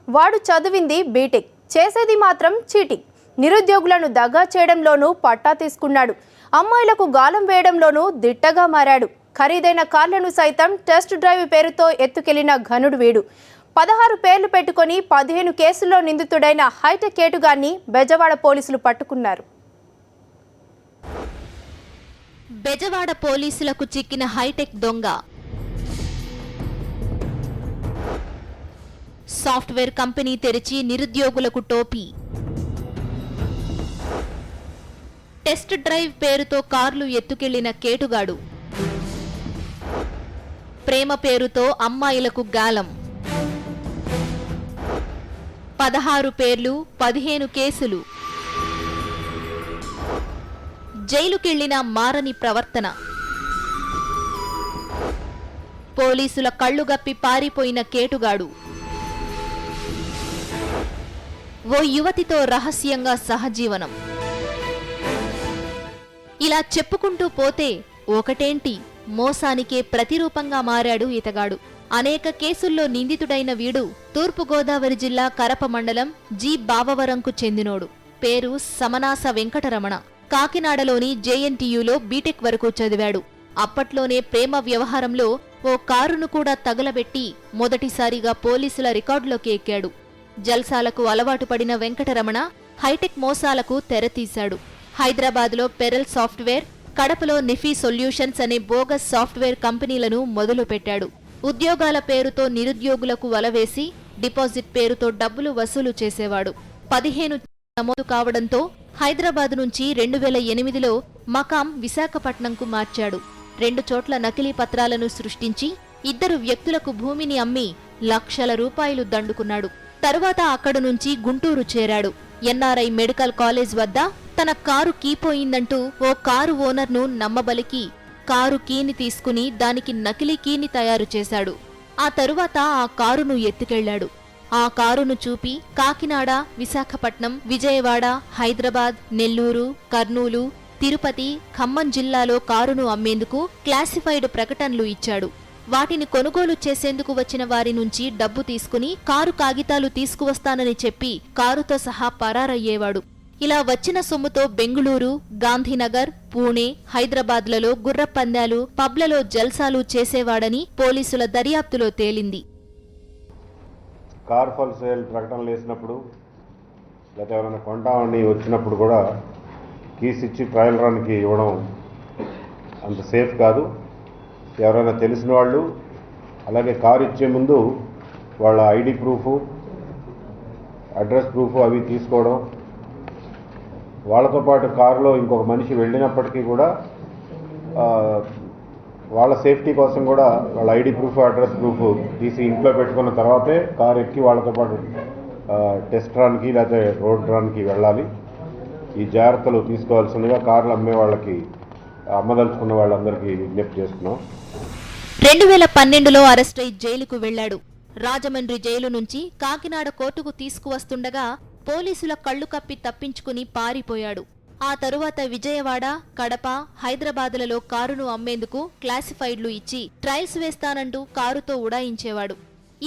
వాడు చదివింది బీటెక్, చేసేది మాత్రం చీటింగ్. నిరుద్యోగులను దగా చేయడంలోనూ పట్టా తీసుకున్నాడు. అమ్మాయిలకు గాలం వేయడంలోనూ దిట్టగా మారాడు. ఖరీదైన కార్లను సైతం టెస్ట్ డ్రైవ్ పేరుతో ఎత్తుకెళ్లిన ఘనుడు వీడు. 16 పేర్లు పెట్టుకొని 15 కేసుల్లో నిందితుడైన హైటెక్ కేటుగాన్ని బెజవాడ పోలీసులు పట్టుకున్నారు. బెజవాడ పోలీసులకు చిక్కిన హైటెక్ దొంగ. సాఫ్ట్వేర్ కంపెనీ తెరిచి నిరుద్యోగులకు టోపీ. టెస్ట్ డ్రైవ్ పేరుతో కార్లు ఎత్తుకెళ్లిన కేటుగాడు. ప్రేమ పేరుతో అమ్మాయిలకు గాలం. 16 పేర్లు, 15 కేసులు. జైలుకెళ్లిన మారని ప్రవర్తన. పోలీసుల కళ్లుగప్పి పారిపోయిన కేటుగాడు. ఓ యువతితో రహస్యంగా సహజీవనం. ఇలా చెప్పుకుంటూ పోతే ఒకటేంటి, మోసానికే ప్రతిరూపంగా మారాడు ఇతగాడు. అనేక కేసుల్లో నిందితుడైన వీడు తూర్పుగోదావరి జిల్లా కరప మండలం జి బావవరంకు చెందినోడు. పేరు సమనాస వెంకటరమణ. కాకినాడలోని జేఎన్టీయూలో బీటెక్ వరకు చదివాడు. అప్పట్లోనే ప్రేమ వ్యవహారంలో ఓ కారును కూడా తగలబెట్టి మొదటిసారిగా పోలీసుల రికార్డులోకి ఎక్కాడు. జల్సాలకు అలవాటు పడిన వెంకటరమణ హైటెక్ మోసాలకు తెరతీశాడు. హైదరాబాద్లో పెరల్ సాఫ్ట్వేర్, కడపలో నిఫీ సొల్యూషన్స్ అనే బోగస్ సాఫ్ట్వేర్ కంపెనీలను మొదలుపెట్టాడు. ఉద్యోగాల పేరుతో నిరుద్యోగులకు వలవేసి డిపాజిట్ పేరుతో డబ్బులు వసూలు చేసేవాడు. 15 నమోదు కావడంతో హైదరాబాద్ నుంచి 2008లో మకాం విశాఖపట్నంకు మార్చాడు. 2 చోట్ల నకిలీ పత్రాలను సృష్టించి 2 వ్యక్తులకు భూమిని అమ్మి లక్షల రూపాయలు దండుకున్నాడు. తరువాత అక్కడి నుంచి గుంటూరు చేరాడు. ఎన్ఆర్ఐ మెడికల్ కాలేజ్ వద్ద తన కారు కీపోయిందంటూ ఓ కారు ఓనర్ను నమ్మబలికి కారు కీని తీసుకుని దానికి నకిలీ కీని తయారు చేశాడు. ఆ తరువాత ఆ కారును ఎత్తుకెళ్లాడు. ఆ కారును చూపి కాకినాడ, విశాఖపట్నం, విజయవాడ, హైదరాబాద్, నెల్లూరు, కర్నూలు, తిరుపతి, ఖమ్మం జిల్లాలో కారును అమ్మేందుకు క్లాసిఫైడ్ ప్రకటనలు ఇచ్చాడు. వాటిని కొనుగోలు చేసేందుకు వచ్చిన వారి నుంచి డబ్బు తీసుకుని కారు కాగితాలు తీసుకువస్తానని చెప్పి కారుతో సహా పరారయ్యేవాడు. ఇలా వచ్చిన సొమ్ముతో బెంగుళూరు, గాంధీనగర్, పూణే, హైదరాబాద్లలో గుర్రపందాలు, పబ్లలో జల్సాలు చేసేవాడని పోలీసుల దర్యాప్తులో తేలింది. కార్ ఫర్ సేల్ ప్రకటనలు వేసినప్పుడు లేదా ఎవరైనా కొంటామని వచ్చినప్పుడు కూడా కీస్ ఇచ్చి ట్రయల్ రన్కి ఇవ్వడం అంత సేఫ్ కాదు. ఎవరైనా తెలిసిన వాళ్ళు అలాగే కారు ఇచ్చే ముందు వాళ్ళ ఐడి ప్రూఫ్, అడ్రస్ ప్రూఫ్ అవి తీసుకోవడం, వాళ్ళతో పాటు కారులో ఇంకొక మనిషి వెళ్ళినప్పటికీ కూడా వాళ్ళ సేఫ్టీ కోసం కూడా వాళ్ళ ఐడి ప్రూఫ్, అడ్రస్ ప్రూఫ్ తీసి ఇంట్లో పెట్టుకున్న తర్వాతే కారు ఎక్కి వాళ్ళతో పాటు టెస్ట్ రన్కి లేకపోతే రోడ్ రన్కి వెళ్ళాలి. ఈ జాగ్రత్తలు తీసుకోవాల్సిందిగా కార్లు అమ్మే వాళ్ళకి, అమ్మదలుచుకున్న వాళ్ళందరికీ విజ్ఞప్తి చేస్తున్నాం. 2012లో అరెస్టై జైలుకు వెళ్లాడు. రాజమండ్రి జైలు నుంచి కాకినాడ కోర్టుకు తీసుకువస్తుండగా పోలీసుల కళ్లు కప్పి తప్పించుకుని పారిపోయాడు. ఆ తరువాత విజయవాడ, కడప, హైదరాబాదులలో కారును అమ్మేందుకు క్లాసిఫైడ్లు ఇచ్చి ట్రయల్స్ వేస్తానంటూ కారుతో ఉడాయించేవాడు.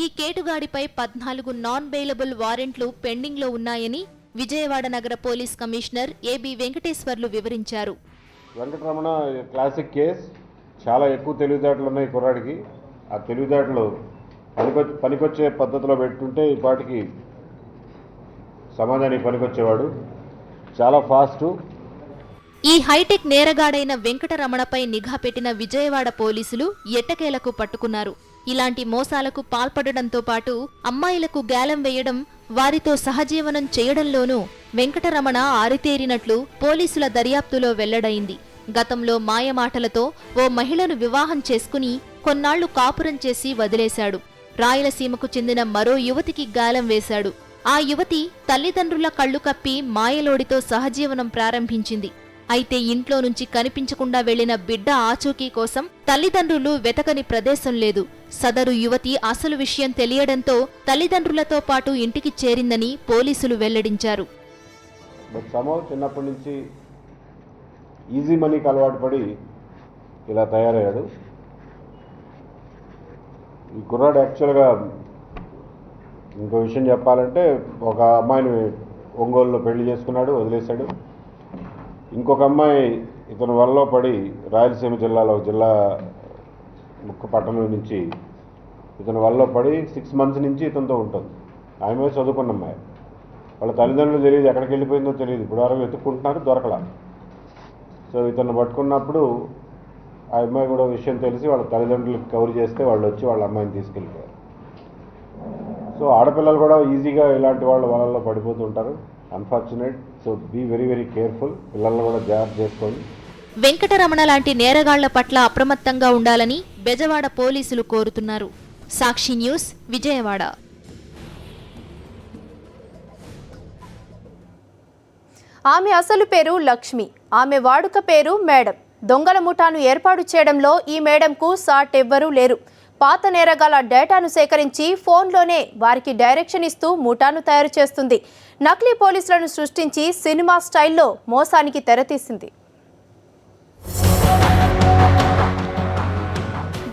ఈ కేటుగాడిపై 14 నాన్ బెయిలబుల్ వారెంట్లు పెండింగ్లో ఉన్నాయని విజయవాడ నగర పోలీస్ కమిషనర్ ఏబి వెంకటేశ్వర్లు వివరించారు. Venkataramana classic case. చాలా ఎక్కువ తెలివితేటలు ఉన్నాయి కుర్రాడికి. ఆ తెలివితేటలు పనికొచ్చే పద్ధతిలో పెట్టుకుంటే ఈ పాటికి సమాజానికి పనికొచ్చేవాడు. చాలా ఫాస్టు. ఈ హైటెక్ నేరగాడైన వెంకటరమణపై నిఘా పెట్టిన విజయవాడ పోలీసులు ఎట్టకేలకు పట్టుకున్నారు. ఇలాంటి మోసాలకు పాల్పడడంతో పాటు అమ్మాయిలకు గాలం వేయడం, వారితో సహజీవనం చేయడంలోనూ వెంకటరమణ ఆరితేరినట్లు పోలీసుల దర్యాప్తులో వెల్లడైంది. గతంలో మాయమాటలతో ఓ మహిళను వివాహం చేసుకుని కొన్నాళ్లు కాపురం చేసి వదిలేశాడు. రాయలసీమకు చెందిన మరో యువతికి గాలం వేశాడు. ఆ యువతి తల్లిదండ్రుల కళ్లు కప్పి మాయలోడితో సహజీవనం ప్రారంభించింది. అయితే ఇంట్లో నుంచి కనిపించకుండా వెళ్లిన బిడ్డ ఆచూకీ కోసం తల్లిదండ్రులు వెతకని ప్రదేశం లేదు. సదరు యువతి అసలు విషయం తెలియడంతో తల్లిదండ్రులతో పాటు ఇంటికి చేరిందని పోలీసులు వెల్లడించారు. చిన్నప్పటి నుంచి ఈజీ మనీకి అలవాటు పడి ఇలా తయారయ్యాడు. ఈ కుర్రాడు యాక్చువల్గా ఇంకో విషయం చెప్పాలంటే ఒక అమ్మాయిని ఒంగోలులో పెళ్లి చేసుకున్నాడు, వదిలేశాడు. ఇంకొక అమ్మాయి ఇతని వల్ల పడి రాయలసీమ జిల్లాలో జిల్లా ముక్క పట్టణం నుంచి ఇతని వల్ల పడి 6 months నుంచి ఇతనితో ఉంటుంది. ఆమె చదువుకున్న అమ్మాయి. వాళ్ళ తల్లిదండ్రులు తెలియదు, ఎక్కడికి వెళ్ళిపోయిందో తెలియదు. ఇప్పుడు వరకు వెతుక్కుంటున్నారు, దొరకలా. సో ఇతను పట్టుకున్నప్పుడు ఆ అమ్మాయి కూడా విషయం తెలిసి వాళ్ళ తల్లిదండ్రులకు కవర్ చేస్తే వాళ్ళు వచ్చి వాళ్ళ అమ్మాయిని తీసుకెళ్ళిపోయారు. సో ఆడపిల్లలు కూడా ఈజీగా ఇలాంటి వాళ్ళ వలల్లో పడిపోతుంటారు. Unfortunate. So be very very careful. పిల్లల్ని కూడా జాగ్రత్త చేసుకోండి. వెంకటరమణ లాంటి నేరగాళ్ల పట్ల అప్రమత్తంగా ఉండాలని బెజవాడ పోలీసులు కోరుతున్నారు. సాక్షి న్యూస్, విజయవాడ. ఆమె అసలు పేరు లక్ష్మి. ఆమె వాడుక పేరు మేడం. దొంగల ముఠాను ఏర్పాటు చేయడంలో ఈ మేడంకు సాట్ ఎవ్వరూ లేరు. పాత నేరగాల డేటాను సేకరించి ఫోన్లోనే వారికి డైరెక్షన్ ఇస్తూ ముఠాను తయారు చేస్తుంది. నకిలీ పోలీసులను సృష్టించి సినిమా స్టైల్లో మోసానికి తెరతీసింది.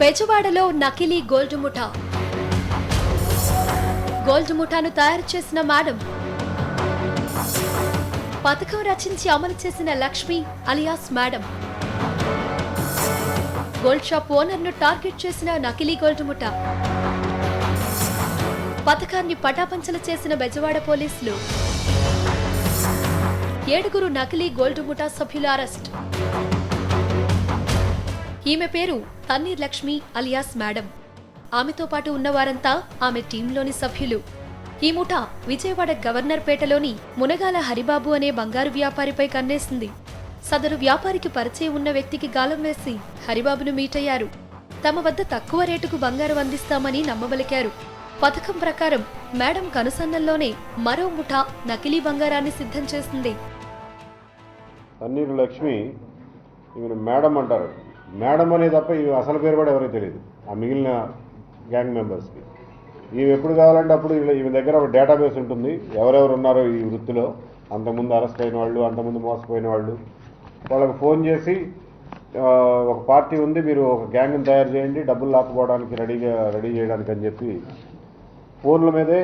బెజవాడలో నకిలీ గోల్డ్ ముఠా. గోల్డ్ ముఠాను తయారు చేసిన మేడం, పథకం రచించి అమలు చేసిన Lakshmi alias madam, gold shop ఓనర్ను టార్గెట్ చేసిన నకిలీ గోల్డ్ ముఠా. పథకాన్ని పటాపంచలు చేసిన బెజవాడ పోలీసులు. 7 నకిలీ గోల్డ్ ముఠా సభ్యుల అరెస్ట్. ఈమె పేరు తన్నీర్ లక్ష్మి అలియాస్ మేడం. ఆమెతో పాటు ఉన్నవారంతా ఆమె టీంలోని సభ్యులు. ఈ ముఠా విజయవాడ గవర్నర్పేటలోని మునగాల హరిబాబు అనే బంగారు వ్యాపారిపై కన్నేసింది. సదరు వ్యాపారికి పరిచయం ఉన్న వ్యక్తికి గాలం వేసి హరిబాబును మీట్ అయ్యారు. తమ వద్ద తక్కువ రేటుకు బంగారం అందిస్తామని నమ్మబలికారు. పథకం ప్రకారం మేడం కనుసన్నల్లోనే మరో ముఠా నకిలీ బంగారాన్ని సిద్ధం చేసింది. తన్నీరు లక్ష్మి, ఈమెను మేడం అంటారు. మేడం అనే తప్ప ఈ అసలు పేరు కూడా ఎవరికి తెలియదు ఆ మిగిలిన గ్యాంగ్ మెంబర్స్కి. ఈమె ఎప్పుడు కావాలంటే అప్పుడు ఈమె దగ్గర ఒక డేటాబేస్ ఉంటుంది. ఎవరెవరు ఉన్నారో ఈ వృత్తిలో, అంతకుముందు అరెస్ట్ అయిన వాళ్ళు, అంతకుముందు మోసపోయిన వాళ్ళు, వాళ్ళకి ఫోన్ చేసి ఒక పార్టీ ఉంది, మీరు ఒక గ్యాంగ్ని తయారు చేయండి, డబ్బులు లాక్కుపోవడానికి రెడీ చేయడానికి అని చెప్పి ఫోన్ల మీదే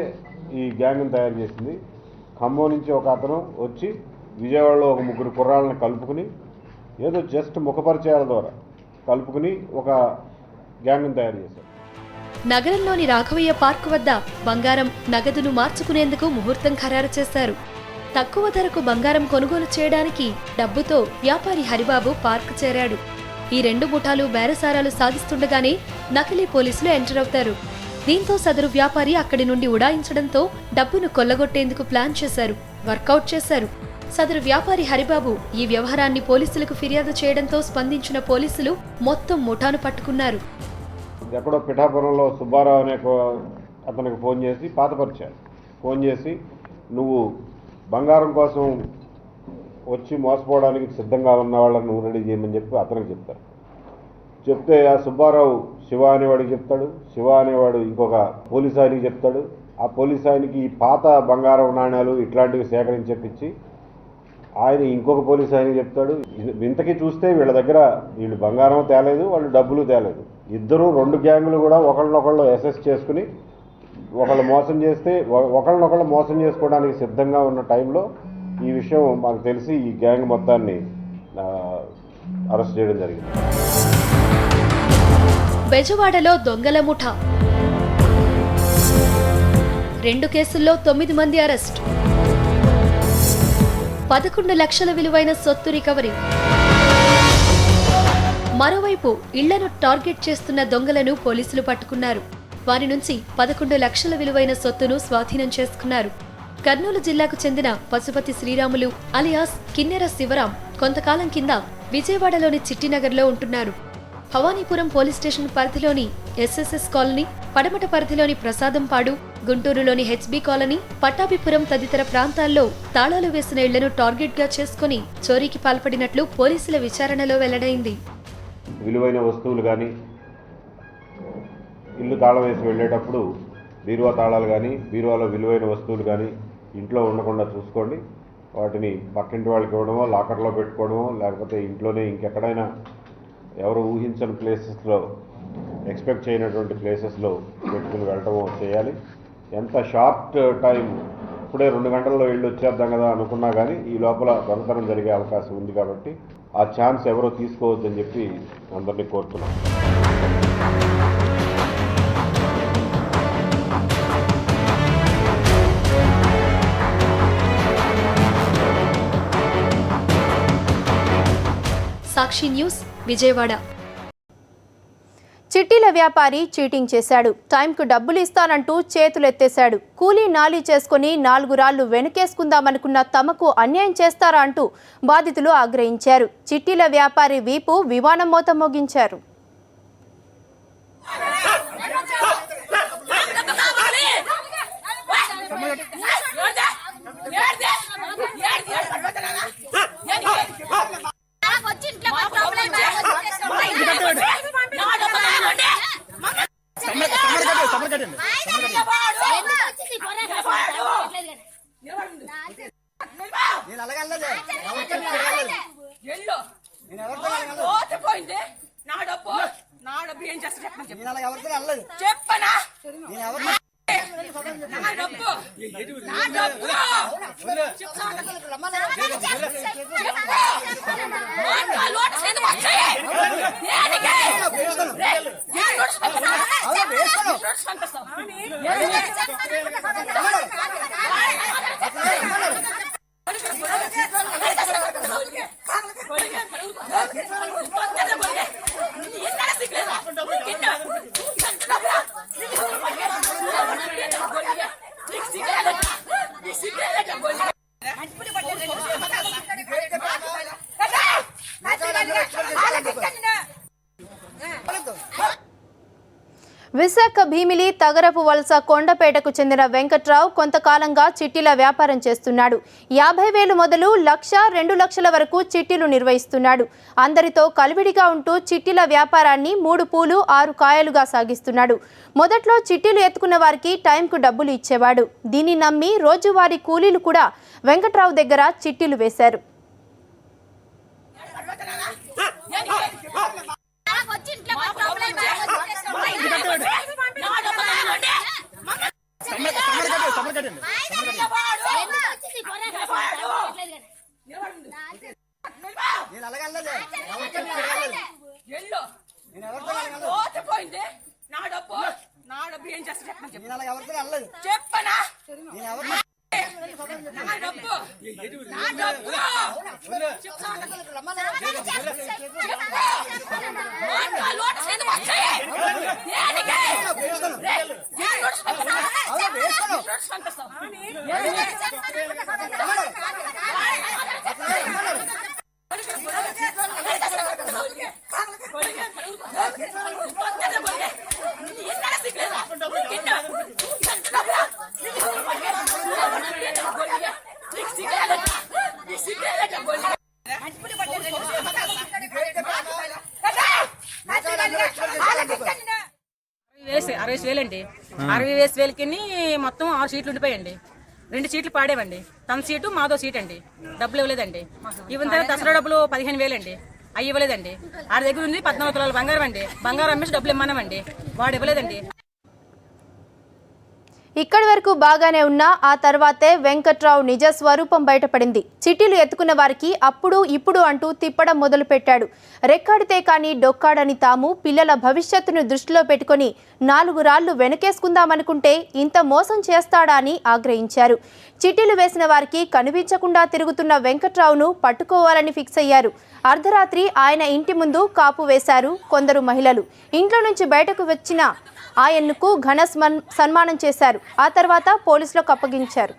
ఈ గ్యాంగ్ని తయారు చేసింది. ఖమ్మం నుంచి ఒక అతను వచ్చి విజయవాడలో ఒక 3 కుర్రాళ్ళని కలుపుకుని ఏదో జస్ట్ ముఖపరిచయాల ద్వారా కలుపుకుని ఒక గ్యాంగ్ని తయారు చేశారు. నగరంలోని రాఘవయ్య పార్క్ వద్ద బంగారం, నగదును మార్చుకునేందుకు ముహూర్తం ఖరారు చేశారు. తక్కువ ధరకు బంగారం కొనుగోలు చేయడానికి డబ్బుతో వ్యాపారి హరిబాబు పార్క్ చేరాడు. ఈ 2 ముఠాలు బేరసారాలు సాగిస్తుండగానే నకిలీ పోలీసులు ఎంటర్ అవుతారు. దీంతో సదరు వ్యాపారి అక్కడి నుండి ఉడాయించడంతో డబ్బును కొల్లగొట్టేందుకు ప్లాన్ చేశారు, వర్కౌట్ చేశారు. సదరు వ్యాపారి హరిబాబు ఈ వ్యవహారాన్ని పోలీసులకు ఫిర్యాదు చేయడంతో స్పందించిన పోలీసులు మొత్తం ముఠాను పట్టుకున్నారు. ఎక్కడో పిఠాపురంలో సుబ్బారావు అనే అతనికి ఫోన్ చేసి పాతపరిచారు. ఫోన్ చేసి నువ్వు బంగారం కోసం వచ్చి మోసపోవడానికి సిద్ధంగా ఉన్న వాళ్ళని నువ్వు రెడీ చేయమని చెప్పి అతనికి చెప్తారు. చెప్తే ఆ సుబ్బారావు శివ అనేవాడికి చెప్తాడు. శివ అనేవాడు ఇంకొక పోలీస్ ఆయనకి చెప్తాడు. ఆ పోలీస్ ఆయనకి ఈ పాత బంగారం నాణ్యాలు ఇట్లాంటివి సేకరించి చెప్పించి ఆయన ఇంకొక పోలీస్ ఆయనకి చెప్తాడు. ఇంతకీ చూస్తే వీళ్ళ దగ్గర వీళ్ళు బంగారం తేలేదు, వాళ్ళు డబ్బులు తేలేదు. ఇద్దరు 2 గ్యాంగులు కూడా ఒకళ్ళనొకళ్ళు అసెస్ చేసుకుని ఒకళ్ళు మోసం చేస్తే ఒకళ్ళనొకళ్ళు మోసం చేసుకోవడానికి సిద్ధంగా ఉన్న టైంలో ఈ విషయం మాకు తెలిసి ఈ గ్యాంగ్ మొత్తాన్ని అరెస్ట్ చేయడం జరిగింది. బెజవాడలో దొంగల ముఠా. 2 కేసుల్లో 9 మంది అరెస్ట్. 11 లక్షల విలువైన సొత్తు రికవరీ. మరోవైపు ఇళ్లను టార్గెట్ చేస్తున్న దొంగలను పోలీసులు పట్టుకున్నారు. వారి నుంచి 11 లక్షల విలువైన సొత్తును స్వాధీనం చేసుకున్నారు. కర్నూలు జిల్లాకు చెందిన పశుపతి శ్రీరాములు అలియాస్ కిన్నెర శివరాం కొంతకాలం కింద విజయవాడలోని చిట్టినగర్లో ఉంటున్నారు. భవానీపురం పోలీస్ స్టేషన్ పరిధిలోని ఎస్ఎస్ఎస్ కాలనీ, పడమట పరిధిలోని ప్రసాదంపాడు, గుంటూరులోని హెచ్బీ కాలనీ, పట్టాభిపురం తదితర ప్రాంతాల్లో తాళాలు వేసిన ఇళ్లను టార్గెట్ గా చేసుకుని చోరీకి పాల్పడినట్లు పోలీసుల విచారణలో వెల్లడైంది. విలువైన వస్తువులు కానీ, ఇల్లు తాళం వేసి వెళ్ళేటప్పుడు బీరువా తాళాలు కానీ, బీరువాలో విలువైన వస్తువులు కానీ ఇంట్లో ఉండకుండా చూసుకోండి. వాటిని పక్కింటి వాళ్ళకి ఇవ్వడమో, లాకర్లో పెట్టుకోవడమో, లేకపోతే ఇంట్లోనే ఇంకెక్కడైనా ఎవరు ఊహించని ప్లేసెస్లో, ఎక్స్పెక్ట్ చేయనటువంటి ప్లేసెస్లో పెట్టుకుని వెళ్ళటమో చేయాలి. ఎంత షార్ట్ టైం, ఇప్పుడే 2 గంటల్లో వెళ్ళి వచ్చేద్దాం కదా అనుకున్నా కానీ ఈ లోపల దొంగతనం జరిగే అవకాశం ఉంది. కాబట్టి ఆ ఛాన్స్ ఎవరో తీసుకోవద్దని చెప్పి అందరినీ కోరుతున్నాం. సాక్షి న్యూస్, విజయవాడ. చిట్టీల వ్యాపారి చీటింగ్ చేశాడు. టైంకు డబ్బులు ఇస్తానంటూ చేతులెత్తేశాడు. కూలీ నాలీ చేసుకుని 4 రాళ్లు వెనుకేసుకుందామనుకున్న తమకు అన్యాయం చేస్తారా అంటూ బాధితులు ఆగ్రహించారు. చిట్టీల వ్యాపారి వీపు విమానం మోత మోగించారు. చెప్పనా విశాఖ భీమిలి తగరపు వలస కొండపేటకు చెందిన వెంకట్రావు కొంతకాలంగా చిట్టీల వ్యాపారం చేస్తున్నాడు. 50,000 మొదలు 1,00,000, 2 లక్షల వరకు చిట్టీలు నిర్వహిస్తున్నాడు. అందరితో కలివిడిగా ఉంటూ చిట్టీల వ్యాపారాన్ని 3 పూలు 6 కాయలుగా సాగిస్తున్నాడు. మొదట్లో చిట్టీలు ఎత్తుకున్న వారికి టైంకు డబ్బులు ఇచ్చేవాడు. దీన్ని నమ్మి రోజువారీ కూలీలు కూడా వెంకట్రావు దగ్గర చిట్టీలు వేశారు. చెప్పనా అరవై వేలండి. 60,000కి మొత్తం 6 సీట్లు ఉండిపోయండి. 2 సీట్లు పాడేవండి. తన సీటు మాదో సీట్ అండి. డబ్బులు ఇవ్వలేదండి. ఇవ్వని దసరా డబ్బులు 15,000 అండి. అవి ఇవ్వలేదండి. ఆడ దగ్గర ఉంది 14 తులాల బంగారం అండి. బంగారం అమ్మేసి డబ్బులు ఇమ్మన్నామండి. వాడు ఇవ్వలేదండి. ఇక్కడి వరకు బాగానే ఉన్నా ఆ తర్వాతే వెంకట్రావు నిజ స్వరూపం బయటపడింది. చిట్టీలు ఎత్తుకున్న వారికి అప్పుడు ఇప్పుడు అంటూ తిప్పడం మొదలుపెట్టాడు. రెక్కాడితే కానీ డొక్కాడని తాము పిల్లల భవిష్యత్తును దృష్టిలో పెట్టుకుని 4 రాళ్లు వెనకేసుకుందామనుకుంటే ఇంత మోసం చేస్తాడా అని ఆగ్రహించారు. చిట్టీలు వేసిన వారికి కనిపించకుండా తిరుగుతున్న వెంకట్రావును పట్టుకోవాలని ఫిక్స్ అయ్యారు. అర్ధరాత్రి ఆయన ఇంటి ముందు కాపు వేశారు కొందరు మహిళలు. ఇంట్లో నుంచి బయటకు వచ్చిన ఆయన్నుకు ఘన సన్మానం చేశారు. ఆ తర్వాత పోలీసులకు అప్పగించారు.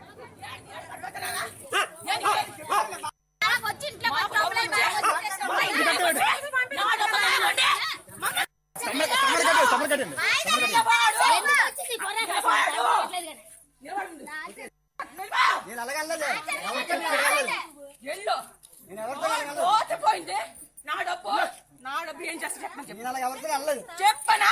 చెప్పనా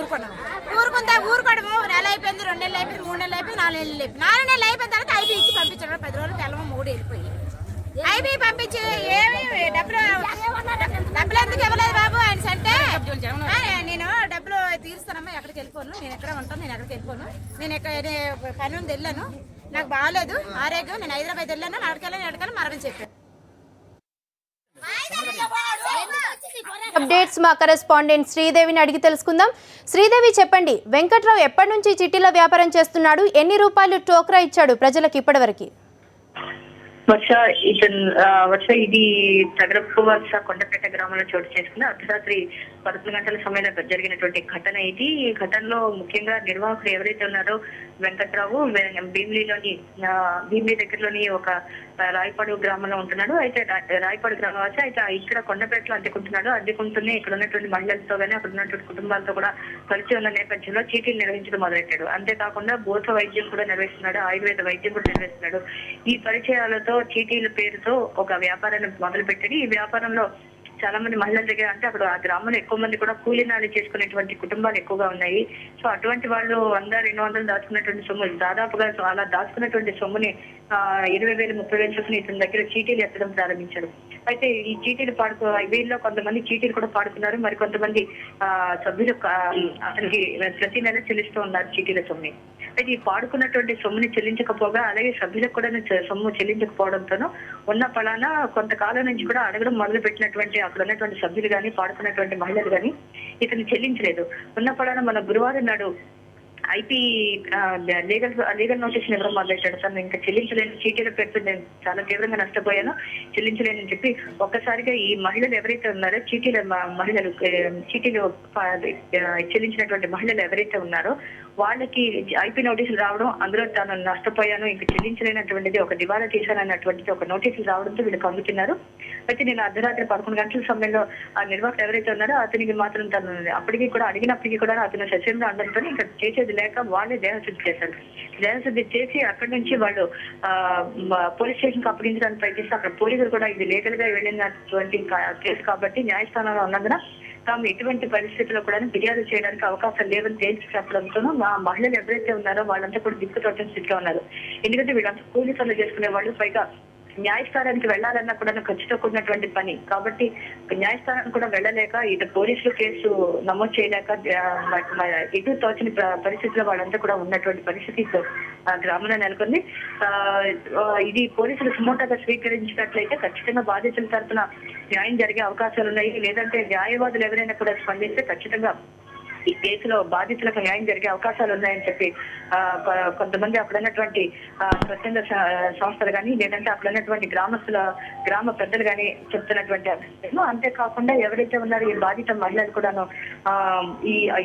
ఊరుకోవడము నెల అయిపోయింది, 2 నెలలు అయిపోయింది, 3 నెలలు అయిపోయింది, 4 నెలలు అయిపోయింది. 4 నెలలు అయిపోయిన తర్వాత ఐబీ ఇచ్చి పంపించడం. 10 రోజులు తెల్లమ 3 వెళ్ళిపోయి ఐబీ పంపించి ఏమి డబ్బులు ఎందుకు ఇవ్వలేదు బాబు ఆయన అంటే నేను డబ్బులు తీరుస్తానమ్మా, ఎక్కడికి వెళ్ళిపోను, నేను ఎక్కడ ఉంటాను, నేను ఎక్కడికి వెళ్ళిపోను, నేను ఎక్కడ పని ఉంది వెళ్ళాను, నాకు బాగాలేదు ఆరోగ్యం, నేను హైదరాబాద్ వెళ్ళాను, అడగాలని మరణం చెప్పాను. అప్డేట్స్ మా కరెస్పాండెంట్ శ్రీదేవిని అడిగి తెలుసుకుందాం. శ్రీదేవి చెప్పండి, వెంకట్రావు ఎప్పటి నుంచి చిట్టీల వ్యాపారం చేస్తున్నాడు? ఎన్ని రూపాయలు టోక్రా ఇచ్చాడు ప్రజలకు ఇప్పటివరకు? వర్ష ఇది తగరపు వలస కొండపేట గ్రామంలో చోటు చేసుకున్న అర్ధరాత్రి 11 గంటల సమయంలో జరిగినటువంటి ఘటన ఇది. ఈ ఘటనలో ముఖ్యంగా నిర్వాహకుడు ఎవరైతే ఉన్నారో వెంకట్రావు భీమిలి దగ్గరలోని ఒక రాయపాడు గ్రామంలో ఉంటున్నాడు. అయితే రాయపాడు గ్రామం వచ్చి అయితే ఇక్కడ కొండపేటలో అద్దెకుంటూనే ఇక్కడ ఉన్నటువంటి మహిళలతో కానీ అక్కడ ఉన్నటువంటి కుటుంబాలతో కూడా కలిసి ఉన్న నేపథ్యంలో చీటీలు నిర్వహించడం మొదలెట్టాడు. అంతేకాకుండా భూత వైద్యం కూడా నిర్వహిస్తున్నాడు, ఆయుర్వేద వైద్యం కూడా నిర్వహిస్తున్నాడు. ఈ పరిచయాలతో చీటీల పేరుతో ఒక వ్యాపారాన్ని మొదలుపెట్టాడు. ఈ వ్యాపారంలో చాలా మంది మహిళల దగ్గర అంటే అక్కడ ఆ గ్రామంలో ఎక్కువ మంది కూడా కూలీనాలు చేసుకునేటువంటి కుటుంబాలు ఎక్కువగా ఉన్నాయి. సో అటువంటి వాళ్ళు 100-200 దాచుకున్నటువంటి సొమ్ము దాదాపుగా అలా దాచుకున్నటువంటి సొమ్ముని 20,000 30,000 చొప్పున ఇతని దగ్గర చీటీలు ఎత్తడం ప్రారంభించారు. అయితే ఈ చీటీలు వీళ్ళలో కొంతమంది చీటీలు కూడా పాడుకున్నారు, మరి కొంతమంది సభ్యులు అతనికి ప్రతి నెల చెల్లిస్తూ ఉన్నారు చీటీల సొమ్ముని. అయితే ఈ పాడుకున్నటువంటి సొమ్ముని చెల్లించకపోగా అలాగే సభ్యులకు కూడా సొమ్ము చెల్లించకపోవడంతోనూ ఉన్న ఫలానా కొంతకాలం నుంచి కూడా అడగడం మొదలు పెట్టినటువంటి అక్కడ ఉన్నటువంటి సభ్యులు కానీ పాడుకున్నటువంటి మహిళలు కానీ ఇతను చెల్లించలేదు. ఉన్న ఫలానా మన గురువారం నాడు ఐపీ లీగల్ నోటీస్ ఇవ్వడం మొదలెట్టాడు. సార్ నేను ఇంకా చెల్లించలేను, చీటీల పేరుతో నేను చాలా తీవ్రంగా నష్టపోయాను, చెల్లించలేనని చెప్పి ఒక్కసారిగా ఈ మహిళలు ఎవరైతే ఉన్నారో చీటీలు చెల్లించినటువంటి మహిళలు ఎవరైతే ఉన్నారో వాళ్ళకి ఐపీ నోటీసులు రావడం, అందులో తాను నష్టపోయాను ఇంకా చెల్లించలేనటువంటిది ఒక దివాలా తీశానన్నటువంటిది ఒక నోటీసులు రావడంతో వీళ్ళు అందుతున్నారు. అయితే నేను అర్ధరాత్రి 11 గంటల సమయంలో ఆ నిర్వాహకుడు ఎవరైతే ఉన్నారో అతనికి మాత్రం తను అప్పటికీ కూడా అడిగినప్పటికీ కూడా అతను సస్యంగా ఉండడంతో ఇంకా చేసేది లేక వాళ్ళే దేహశుద్ధి చేశారు. దేహశుద్ధి చేసి అక్కడి నుంచి వాళ్ళు పోలీస్ స్టేషన్ కి అప్పగించడానికి ప్రయత్నిస్తే అక్కడ పోలీసులు కూడా ఇది లీగల్ గా వెళ్ళినటువంటి కేసు కాబట్టి న్యాయస్థానంలో ఉన్నందున తాము ఎటువంటి పరిస్థితుల్లో కూడా ఫిర్యాదు చేయడానికి అవకాశం లేవని తేల్చి చెప్పడంతోనూ మా మహిళలు ఎవరైతే ఉన్నారో వాళ్ళంతా కూడా దిక్కుతోటం స్థితిలో ఉన్నారు. ఎందుకంటే వీళ్ళంతా కూలీ పనులు చేసుకునే వాళ్ళు, పైగా న్యాయస్థానానికి వెళ్లాలన్నా కూడా ఖర్చుతో కూడినటువంటి పని కాబట్టి న్యాయస్థానానికి కూడా వెళ్ళలేక ఇటు పోలీసులు కేసు నమోదు చేయలేక ఇటు తోచని పరిస్థితిలో వాళ్ళంతా కూడా ఉన్నటువంటి పరిస్థితి గ్రామంలో నెలకొంది. ఇది పోలీసులు సుమోటోగా స్వీకరించినట్లయితే ఖచ్చితంగా బాధితుల తరఫున న్యాయం జరిగే అవకాశాలు ఉన్నాయి. లేదంటే న్యాయవాదులు ఎవరైనా కూడా స్పందిస్తే ఖచ్చితంగా ఈ కేసులో బాధితులకు న్యాయం జరిగే అవకాశాలు ఉన్నాయని చెప్పి కొంతమంది అక్కడ ఉన్నటువంటి స్వచ్ఛంద సంస్థలు కానీ లేదంటే అక్కడ ఉన్నటువంటి గ్రామ పెద్దలు కానీ చెప్తున్నటువంటి అభిప్రాయం. అంతేకాకుండా ఎవరైతే ఉన్నారో ఈ బాధిత మహిళలు కూడాను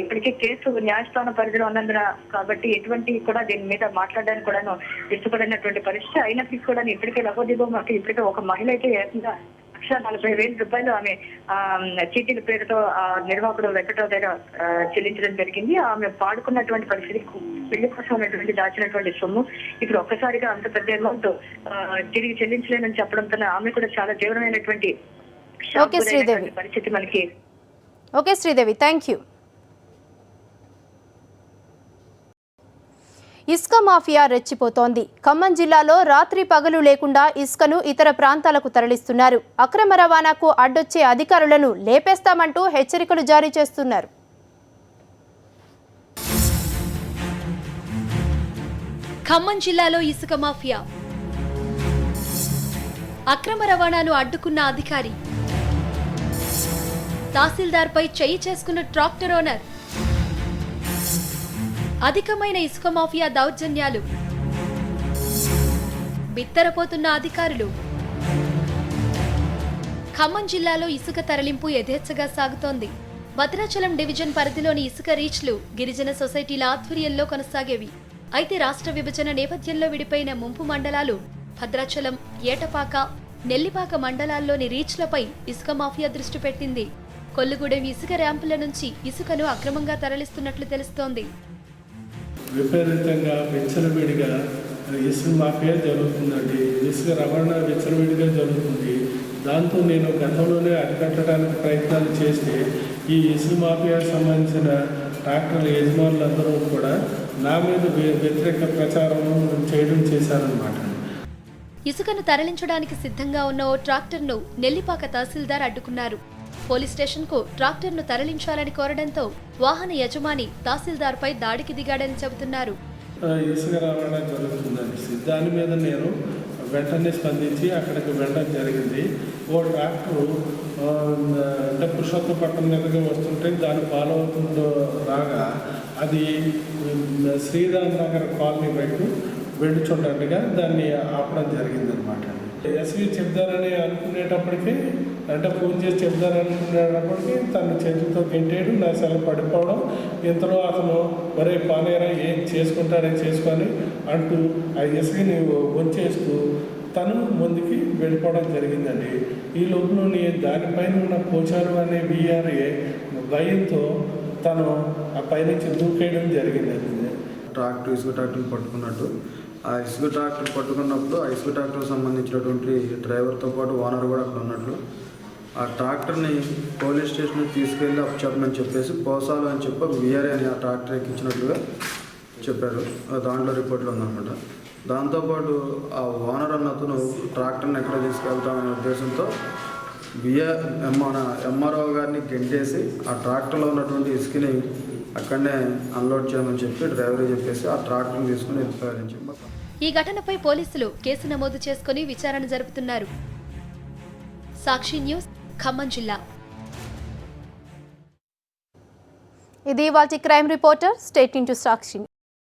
ఇప్పటికే కేసు న్యాయస్థానం పరిధిలో ఉన్నందున కాబట్టి ఎటువంటి కూడా దీని మీద మాట్లాడడానికి కూడాను ఇష్టపడినటువంటి పరిస్థితి అయినప్పటికీ కూడా ఇప్పటికే లవోదిబోమకి ఇప్పటికే ఒక మహిళ అయితే ఏకంగా 1,40,000 రూపాయలు ఆమె చీటీల పేరుతో నిర్వాహకుడు వెంకటరావు దగ్గర చెల్లించడం జరిగింది. ఆమె పాడుకున్నటువంటి పరిస్థితి పెళ్లి కోసం ఉన్నటువంటి దాచినటువంటి సొమ్ము ఇప్పుడు ఒక్కసారిగా అంత పెద్ద అమౌంట్ తిరిగి చెల్లించలేనని చెప్పడంతో ఆమె కూడా చాలా తీవ్రమైనటువంటి పరిస్థితి మనకి. Okay Sridevi, thank you. ఇసుక మాఫియా రెచ్చిపోతోంది. ఖమ్మం జిల్లాలో రాత్రి పగలు లేకుండా ఇసుకను ఇతర ప్రాంతాలకు తరలిస్తున్నారు. అక్రమ రవాణాకు అడ్డొచ్చే అధికారులను లేపేస్తామంటూ హెచ్చరికలు జారీ చేస్తున్నారు. ఖమ్మం జిల్లాలో ఇసుక మాఫియా, అక్రమ రవాణాను అడ్డుకున్న అధికారి, తహసీల్దార్పై చెయ్యి చేసుకున్న ట్రాక్టర్ ఓనర్, అధికమైన ఇసుక మాఫియా దౌర్జన్యాలు, బిత్తరపోతున్న అధికారులు. ఖమ్మం జిల్లాలో ఇసుక తరలింపు యథేచ్ఛగా సాగుతోంది. భద్రాచలం డివిజన్ పరిధిలోని ఇసుక రీచ్లు గిరిజన సొసైటీల ఆధ్వర్యంలో కొనసాగేవి. అయితే రాష్ట్ర విభజన నేపథ్యంలో విడిపోయిన ముంపు మండలాలు భద్రాచలం, ఏటపాక, నెల్లిపాక మండలాల్లోని రీచ్లపై ఇసుక మాఫియా దృష్టి పెట్టింది. కొల్లుగూడెం ఇసుక ర్యాంపుల నుంచి ఇసుకను అక్రమంగా తరలిస్తున్నట్లు తెలుస్తోంది. విపరీతంగా విచ్చలవిడిగా ఇసుక మాఫియా జరుగుతుందండి. ఇసుక రవాణా విచ్చలవిడిగా జరుగుతుంది. దాంతో నేను గతంలోనే అరికట్టడానికి ప్రయత్నాలు చేస్తే ఈ ఇసుక మాఫియాకు సంబంధించిన ట్రాక్టర్ యజమానులందరూ కూడా నా మీద వ్యతిరేక ప్రచారం చేయడం చేశారనమాట. ఇసుకను తరలించడానికి సిద్ధంగా ఉన్న ఓ ట్రాక్టర్ను నెల్లిపాక తహసీల్దార్ అడ్డుకున్నారు. పోలీస్ స్టేషన్కు ట్రాక్టర్ను తరలించాలని కోరడంతో వాహన యజమాని తహసీల్దార్పై దాడికి దిగాడని చెబుతున్నారు. ఇసుక రవాణా జరుగుతుందండి. దాని మీద నేను వెంటనే స్పందించి అక్కడికి వెళ్ళడం జరిగింది. ఓ ట్రాక్టరు అంటే పురుషోత్తపట్నం మీదగా వస్తుంటే దాన్ని ఫాలో అవుతుందో రాగా అది శ్రీరామ్ నగర్ కాలనీ వైపు వెళ్ళుచుండగా దాన్ని ఆపడం జరిగిందనమాట. ఎస్వి చెప్తారని అనుకునేటప్పటికీ అంటే ఫోన్ చేసి చెప్తారనుకునేటప్పటికీ తను చేతితో గెంటేడు నా సెల పడిపోవడం, ఇంతలో అతను ఒరే పానేరా ఏం చేసుకుంటారని చేసుకొని అంటూ ఆ ఎస్విని వంచేస్తూ తను ముందుకి వెళ్ళిపోవడం జరిగిందండి. ఈ లోపులోని దానిపైన ఉన్న పోచారు అనే విఆర్ఏ భయంతో తను ఆ పైనుంచి దూకేయడం జరిగిందండి. ట్రాక్టర్ ఇసుక ట్రాక్టర్ని పట్టుకున్నట్టు, ఆ ఇసుక ట్రాక్టర్ పట్టుకున్నప్పుడు ఆ ఇసుక ట్రాక్టర్కి సంబంధించినటువంటి డ్రైవర్తో పాటు ఓనర్ కూడా అక్కడ ఉన్నట్లు, ఆ ట్రాక్టర్ని పోలీస్ స్టేషన్కి తీసుకెళ్ళి అప్పచెప్పమని చెప్పేసి పోసాలు అని చెప్పి విఆర్ఏ అని ఆ ట్రాక్టర్ ఎక్కించినట్లుగా చెప్పారు. దాంట్లో రిపోర్ట్లో ఉందన్నమాట. దాంతోపాటు ఆ ఓనర్ అన్నతను ట్రాక్టర్ని ఎక్కడ తీసుకెళ్తామనే ఉద్దేశంతో మన ఎంఆర్ఓ గారిని గెంటేసి ఆ ట్రాక్టర్లో ఉన్నటువంటి ఇసుకని అక్కడనే అన్లోడ్ చేయమని చెప్పి డ్రైవర్ చెప్పేసి ఆ ట్రాక్టర్ని తీసుకుని వెళ్ళిపోయారని చెప్పి. ఈ ఘటనపై పోలీసులు కేసు నమోదు చేసుకుని విచారణ జరుపుతున్నారు. సాక్షి న్యూస్, ఖమ్మం జిల్లా. ఇది వాటి క్రైమ్ రిపోర్టర్. స్టేట్ ఇంటూ సాక్షి.